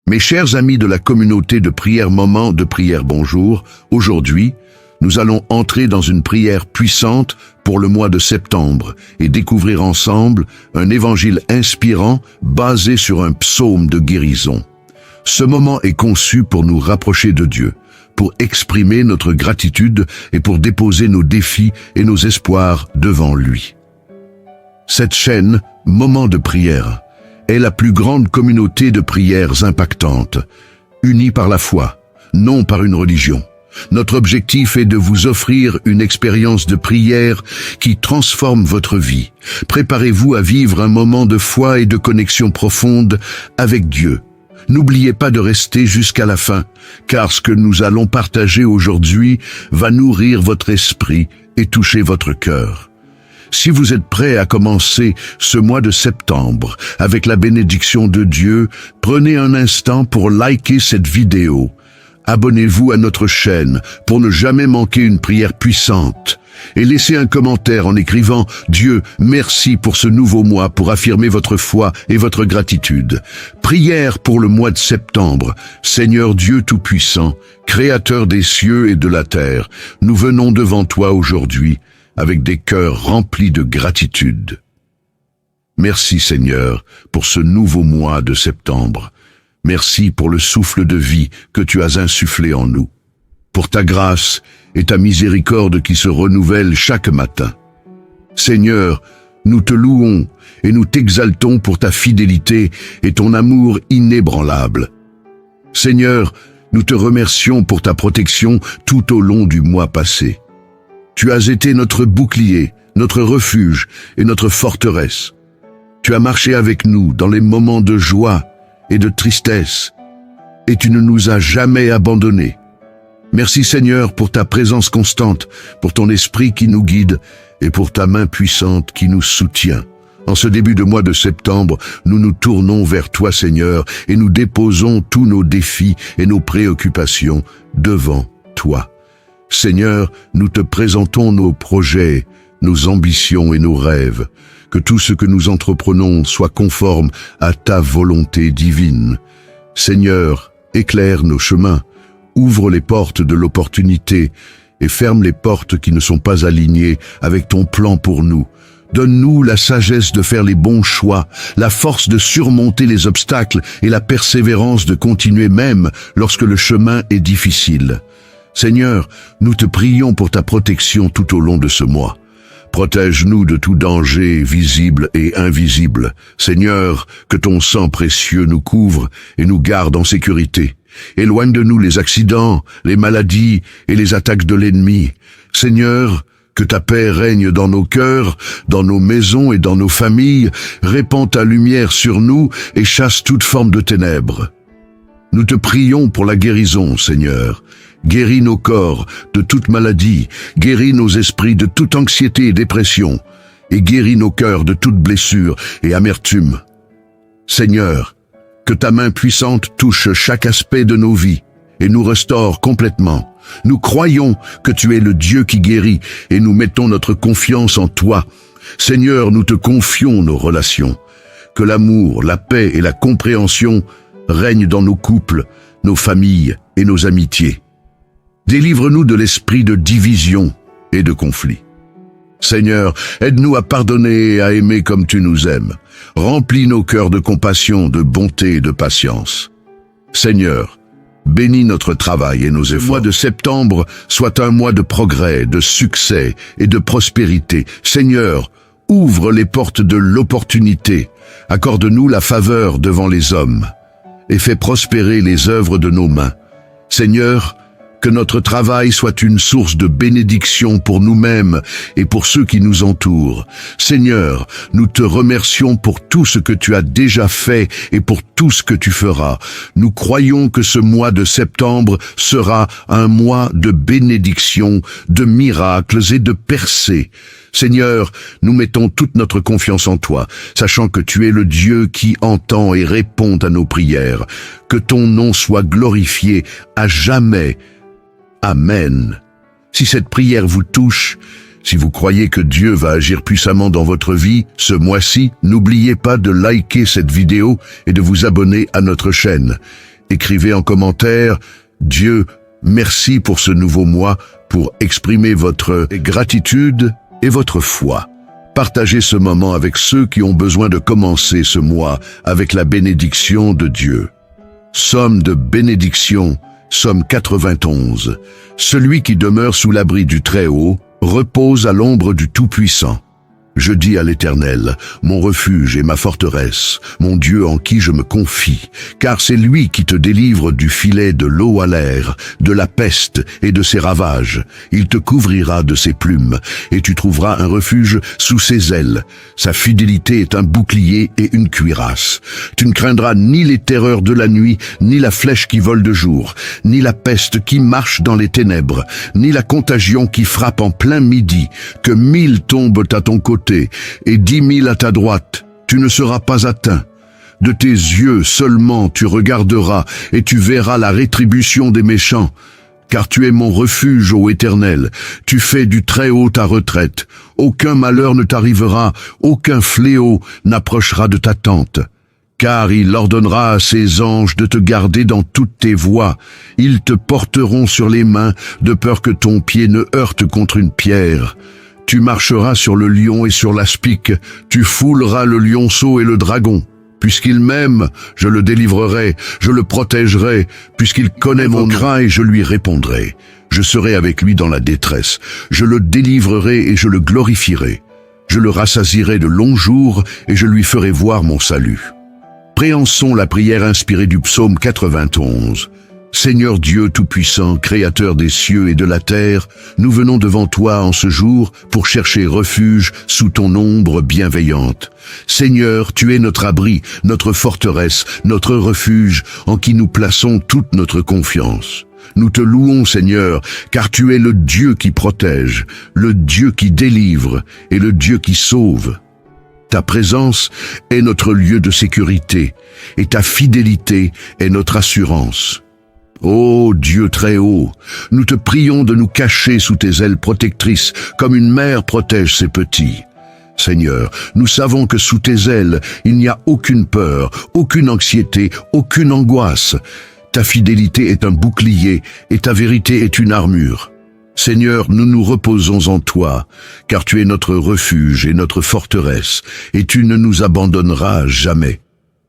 Mes chers amis de la communauté de prière Moment de prière bonjour, aujourd'hui, nous allons entrer dans une prière puissante pour le mois de septembre et découvrir ensemble un évangile inspirant basé sur un psaume de guérison. Ce moment est conçu pour nous rapprocher de Dieu, pour exprimer notre gratitude et pour déposer nos défis et nos espoirs devant lui. Cette chaîne, Moment de prière, est la plus grande communauté de prières impactantes, unie par la foi, non par une religion. Notre objectif est de vous offrir une expérience de prière qui transforme votre vie. Préparez-vous à vivre un moment de foi et de connexion profonde avec Dieu. N'oubliez pas de rester jusqu'à la fin, car ce que nous allons partager aujourd'hui va nourrir votre esprit et toucher votre cœur. Si vous êtes prêts à commencer ce mois de septembre avec la bénédiction de Dieu, prenez un instant pour liker cette vidéo. Abonnez-vous à notre chaîne pour ne jamais manquer une prière puissante. Et laissez un commentaire en écrivant « Dieu, merci pour ce nouveau mois pour affirmer votre foi et votre gratitude. Prière pour le mois de septembre. Seigneur Dieu Tout-Puissant, Créateur des cieux et de la terre, nous venons devant toi aujourd'hui avec des cœurs remplis de gratitude. Merci Seigneur pour ce nouveau mois de septembre. Merci pour le souffle de vie que tu as insufflé en nous, pour ta grâce et ta miséricorde qui se renouvellent chaque matin. Seigneur, nous te louons et nous t'exaltons pour ta fidélité et ton amour inébranlable. Seigneur, nous te remercions pour ta protection tout au long du mois passé. Tu as été notre bouclier, notre refuge et notre forteresse. Tu as marché avec nous dans les moments de joie et de tristesse, et tu ne nous as jamais abandonnés. Merci Seigneur pour ta présence constante, pour ton esprit qui nous guide et pour ta main puissante qui nous soutient. En ce début de mois de septembre, nous nous tournons vers toi Seigneur et nous déposons tous nos défis et nos préoccupations devant toi. Seigneur, nous te présentons nos projets, nos ambitions et nos rêves. Que tout ce que nous entreprenons soit conforme à ta volonté divine. Seigneur, éclaire nos chemins, ouvre les portes de l'opportunité et ferme les portes qui ne sont pas alignées avec ton plan pour nous. Donne-nous la sagesse de faire les bons choix, la force de surmonter les obstacles et la persévérance de continuer même lorsque le chemin est difficile. Seigneur, nous te prions pour ta protection tout au long de ce mois. Protège-nous de tout danger visible et invisible. Seigneur, que ton sang précieux nous couvre et nous garde en sécurité. Éloigne de nous les accidents, les maladies et les attaques de l'ennemi. Seigneur, que ta paix règne dans nos cœurs, dans nos maisons et dans nos familles. Répands ta lumière sur nous et chasse toute forme de ténèbres. Nous te prions pour la guérison, Seigneur. Guéris nos corps de toute maladie, guéris nos esprits de toute anxiété et dépression, et guéris nos cœurs de toute blessure et amertume. Seigneur, que ta main puissante touche chaque aspect de nos vies et nous restaure complètement. Nous croyons que tu es le Dieu qui guérit et nous mettons notre confiance en toi. Seigneur, nous te confions nos relations. Que l'amour, la paix et la compréhension règnent dans nos couples, nos familles et nos amitiés. Délivre-nous de l'esprit de division et de conflit. Seigneur, aide-nous à pardonner et à aimer comme tu nous aimes. Remplis nos cœurs de compassion, de bonté et de patience. Seigneur, bénis notre travail et nos efforts. Le mois de septembre soit un mois de progrès, de succès et de prospérité. Seigneur, ouvre les portes de l'opportunité. Accorde-nous la faveur devant les hommes et fais prospérer les œuvres de nos mains. Seigneur, que notre travail soit une source de bénédiction pour nous-mêmes et pour ceux qui nous entourent. Seigneur, nous te remercions pour tout ce que tu as déjà fait et pour tout ce que tu feras. Nous croyons que ce mois de septembre sera un mois de bénédiction, de miracles et de percées. Seigneur, nous mettons toute notre confiance en toi, sachant que tu es le Dieu qui entend et répond à nos prières. Que ton nom soit glorifié à jamais. Amen. Si cette prière vous touche, si vous croyez que Dieu va agir puissamment dans votre vie ce mois-ci, n'oubliez pas de liker cette vidéo et de vous abonner à notre chaîne. Écrivez en commentaire « Dieu, merci pour ce nouveau mois » pour exprimer votre gratitude et votre foi. Partagez ce moment avec ceux qui ont besoin de commencer ce mois avec la bénédiction de Dieu. Somme de bénédiction, Somme 91. Celui qui demeure sous l'abri du Très-Haut repose à l'ombre du Tout-Puissant. Je dis à l'Éternel, mon refuge et ma forteresse, mon Dieu en qui je me confie, car c'est lui qui te délivre du filet de l'eau à l'air, de la peste et de ses ravages. Il te couvrira de ses plumes, et tu trouveras un refuge sous ses ailes. Sa fidélité est un bouclier et une cuirasse. Tu ne craindras ni les terreurs de la nuit, ni la flèche qui vole de jour, ni la peste qui marche dans les ténèbres, ni la contagion qui frappe en plein midi, que 1000 tombent à ton côté, et 10 000 à ta droite, tu ne seras pas atteint. De tes yeux seulement tu regarderas, et tu verras la rétribution des méchants. Car tu es mon refuge, ô Éternel, tu fais du Très-Haut ta retraite. Aucun malheur ne t'arrivera, aucun fléau n'approchera de ta tente. Car il ordonnera à ses anges de te garder dans toutes tes voies. Ils te porteront sur les mains, de peur que ton pied ne heurte contre une pierre. Tu marcheras sur le lion et sur l'aspic, tu fouleras le lionceau et le dragon. Puisqu'il m'aime, je le délivrerai, je le protégerai, puisqu'il connaît mon cri et je lui répondrai. Je serai avec lui dans la détresse, je le délivrerai et je le glorifierai. Je le rassasierai de longs jours et je lui ferai voir mon salut. Préhensons la prière inspirée du psaume 91. Seigneur Dieu Tout-Puissant, Créateur des cieux et de la terre, nous venons devant toi en ce jour pour chercher refuge sous ton ombre bienveillante. Seigneur, tu es notre abri, notre forteresse, notre refuge, en qui nous plaçons toute notre confiance. Nous te louons, Seigneur, car tu es le Dieu qui protège, le Dieu qui délivre et le Dieu qui sauve. Ta présence est notre lieu de sécurité, et ta fidélité est notre assurance. Ô Dieu très haut, nous te prions de nous cacher sous tes ailes protectrices, comme une mère protège ses petits. Seigneur, nous savons que sous tes ailes, il n'y a aucune peur, aucune anxiété, aucune angoisse. Ta fidélité est un bouclier et ta vérité est une armure. Seigneur, nous nous reposons en toi, car tu es notre refuge et notre forteresse, et tu ne nous abandonneras jamais.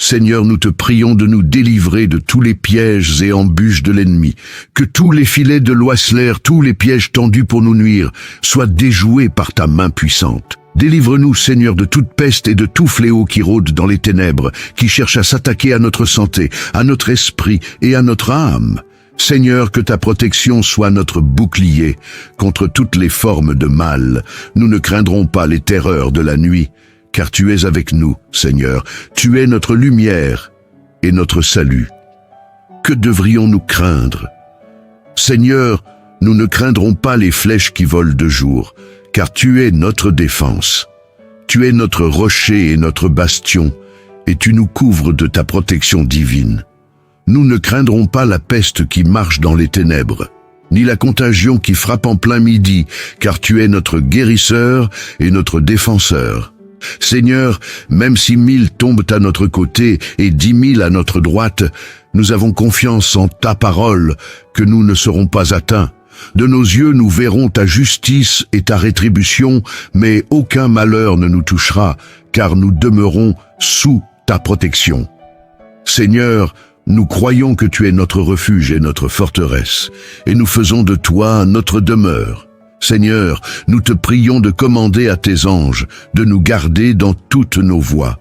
Seigneur, nous te prions de nous délivrer de tous les pièges et embûches de l'ennemi, que tous les filets de l'oiseleur, tous les pièges tendus pour nous nuire, soient déjoués par ta main puissante. Délivre-nous, Seigneur, de toute peste et de tout fléau qui rôde dans les ténèbres, qui cherche à s'attaquer à notre santé, à notre esprit et à notre âme. Seigneur, que ta protection soit notre bouclier contre toutes les formes de mal. Nous ne craindrons pas les terreurs de la nuit, car tu es avec nous, Seigneur. Tu es notre lumière et notre salut. Que devrions-nous craindre? Seigneur, nous ne craindrons pas les flèches qui volent de jour, car tu es notre défense. Tu es notre rocher et notre bastion, et tu nous couvres de ta protection divine. Nous ne craindrons pas la peste qui marche dans les ténèbres, ni la contagion qui frappe en plein midi, car tu es notre guérisseur et notre défenseur. Seigneur, même si 1000 tombent à notre côté et 10 000 à notre droite, nous avons confiance en ta parole que nous ne serons pas atteints. De nos yeux, nous verrons ta justice et ta rétribution, mais aucun malheur ne nous touchera, car nous demeurons sous ta protection. Seigneur, nous croyons que tu es notre refuge et notre forteresse, et nous faisons de toi notre demeure. Seigneur, nous te prions de commander à tes anges de nous garder dans toutes nos voies.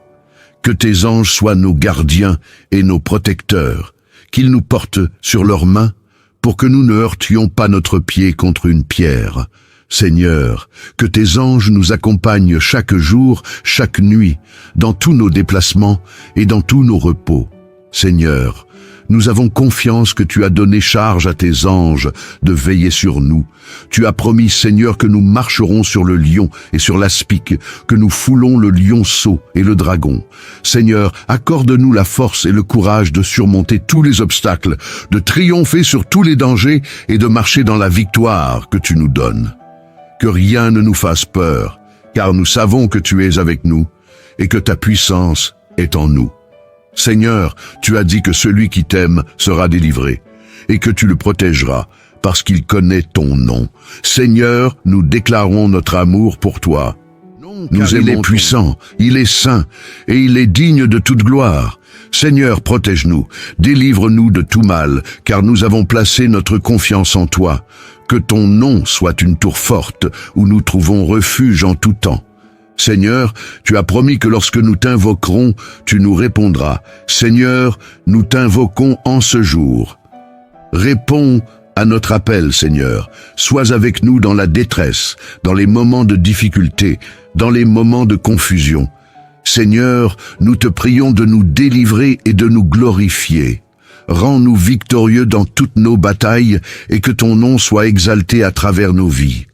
Que tes anges soient nos gardiens et nos protecteurs, qu'ils nous portent sur leurs mains pour que nous ne heurtions pas notre pied contre une pierre. Seigneur, que tes anges nous accompagnent chaque jour, chaque nuit, dans tous nos déplacements et dans tous nos repos. Seigneur, nous avons confiance que tu as donné charge à tes anges de veiller sur nous. Tu as promis, Seigneur, que nous marcherons sur le lion et sur l'aspic, que nous foulons le lionceau et le dragon. Seigneur, accorde-nous la force et le courage de surmonter tous les obstacles, de triompher sur tous les dangers et de marcher dans la victoire que tu nous donnes. Que rien ne nous fasse peur, car nous savons que tu es avec nous et que ta puissance est en nous. Seigneur, tu as dit que celui qui t'aime sera délivré, et que tu le protégeras, parce qu'il connaît ton nom. Seigneur, nous déclarons notre amour pour toi. Nous aimons, il est puissant, il est saint, et il est digne de toute gloire. Seigneur, protège-nous, délivre-nous de tout mal, car nous avons placé notre confiance en toi. Que ton nom soit une tour forte, où nous trouvons refuge en tout temps. Seigneur, tu as promis que lorsque nous t'invoquerons, tu nous répondras. Seigneur, nous t'invoquons en ce jour. Réponds à notre appel, Seigneur. Sois avec nous dans la détresse, dans les moments de difficulté, dans les moments de confusion. Seigneur, nous te prions de nous délivrer et de nous glorifier. Rends-nous victorieux dans toutes nos batailles et que ton nom soit exalté à travers nos vies.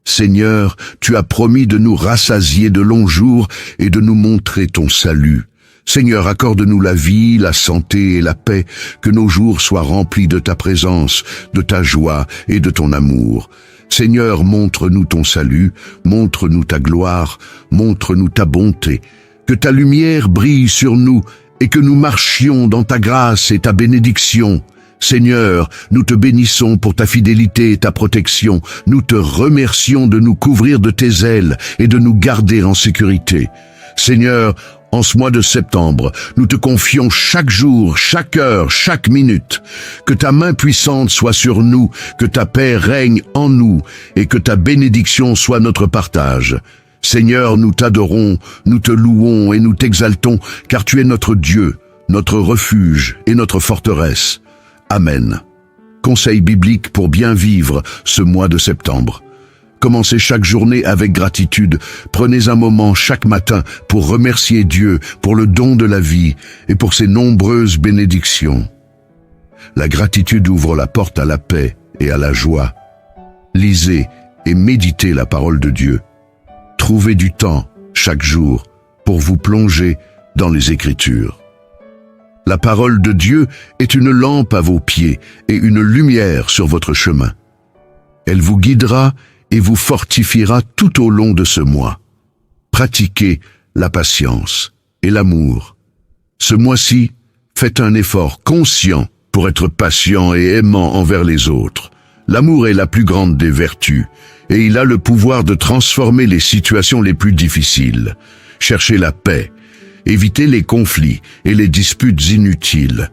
Seigneur, tu as promis de nous rassasier de longs jours et de nous montrer ton salut. Seigneur, accorde-nous la vie, la santé et la paix, que nos jours soient remplis de ta présence, de ta joie et de ton amour. Seigneur, montre-nous ton salut, montre-nous ta gloire, montre-nous ta bonté. Que ta lumière brille sur nous et que nous marchions dans ta grâce et ta bénédiction. Seigneur, nous te bénissons pour ta fidélité et ta protection. Nous te remercions de nous couvrir de tes ailes et de nous garder en sécurité. Seigneur, en ce mois de septembre, nous te confions chaque jour, chaque heure, chaque minute. Que ta main puissante soit sur nous, que ta paix règne en nous et que ta bénédiction soit notre partage. Seigneur, nous t'adorons, nous te louons et nous t'exaltons, car tu es notre Dieu, notre refuge et notre forteresse. Amen. Conseil biblique pour bien vivre ce mois de septembre. Commencez chaque journée avec gratitude. Prenez un moment chaque matin pour remercier Dieu pour le don de la vie et pour ses nombreuses bénédictions. La gratitude ouvre la porte à la paix et à la joie. Lisez et méditez la parole de Dieu. Trouvez du temps chaque jour pour vous plonger dans les Écritures. La parole de Dieu est une lampe à vos pieds et une lumière sur votre chemin. Elle vous guidera et vous fortifiera tout au long de ce mois. Pratiquez la patience et l'amour. Ce mois-ci, faites un effort conscient pour être patient et aimant envers les autres. L'amour est la plus grande des vertus et il a le pouvoir de transformer les situations les plus difficiles. Cherchez la paix. Évitez les conflits et les disputes inutiles.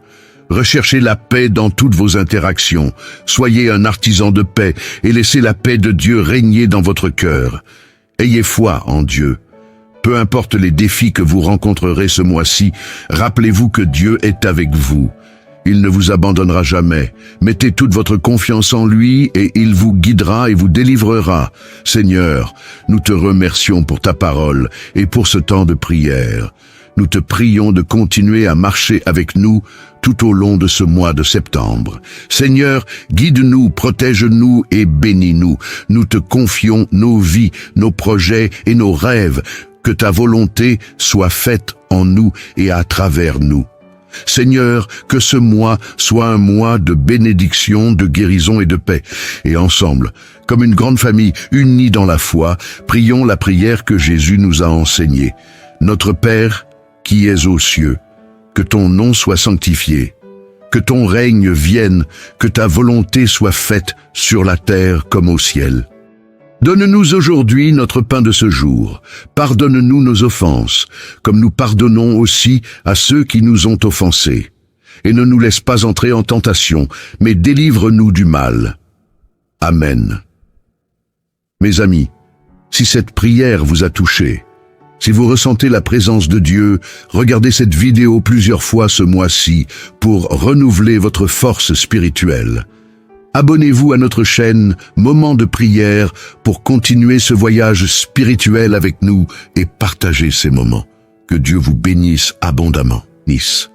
Recherchez la paix dans toutes vos interactions. Soyez un artisan de paix et laissez la paix de Dieu régner dans votre cœur. Ayez foi en Dieu. Peu importe les défis que vous rencontrerez ce mois-ci, rappelez-vous que Dieu est avec vous. Il ne vous abandonnera jamais. Mettez toute votre confiance en lui et il vous guidera et vous délivrera. Seigneur, nous te remercions pour ta parole et pour ce temps de prière. Nous te prions de continuer à marcher avec nous tout au long de ce mois de septembre. Seigneur, guide-nous, protège-nous et bénis-nous. Nous te confions nos vies, nos projets et nos rêves. Que ta volonté soit faite en nous et à travers nous. Seigneur, que ce mois soit un mois de bénédiction, de guérison et de paix. Et ensemble, comme une grande famille unie dans la foi, prions la prière que Jésus nous a enseignée. Notre Père, qui es aux cieux, que ton nom soit sanctifié, que ton règne vienne, que ta volonté soit faite sur la terre comme au ciel. Donne-nous aujourd'hui notre pain de ce jour. Pardonne-nous nos offenses, comme nous pardonnons aussi à ceux qui nous ont offensés. Et ne nous laisse pas entrer en tentation, mais délivre-nous du mal. Amen. Mes amis, si cette prière vous a touché, si vous ressentez la présence de Dieu, regardez cette vidéo plusieurs fois ce mois-ci pour renouveler votre force spirituelle. Abonnez-vous à notre chaîne Moments de prière pour continuer ce voyage spirituel avec nous et partager ces moments. Que Dieu vous bénisse abondamment. Nice.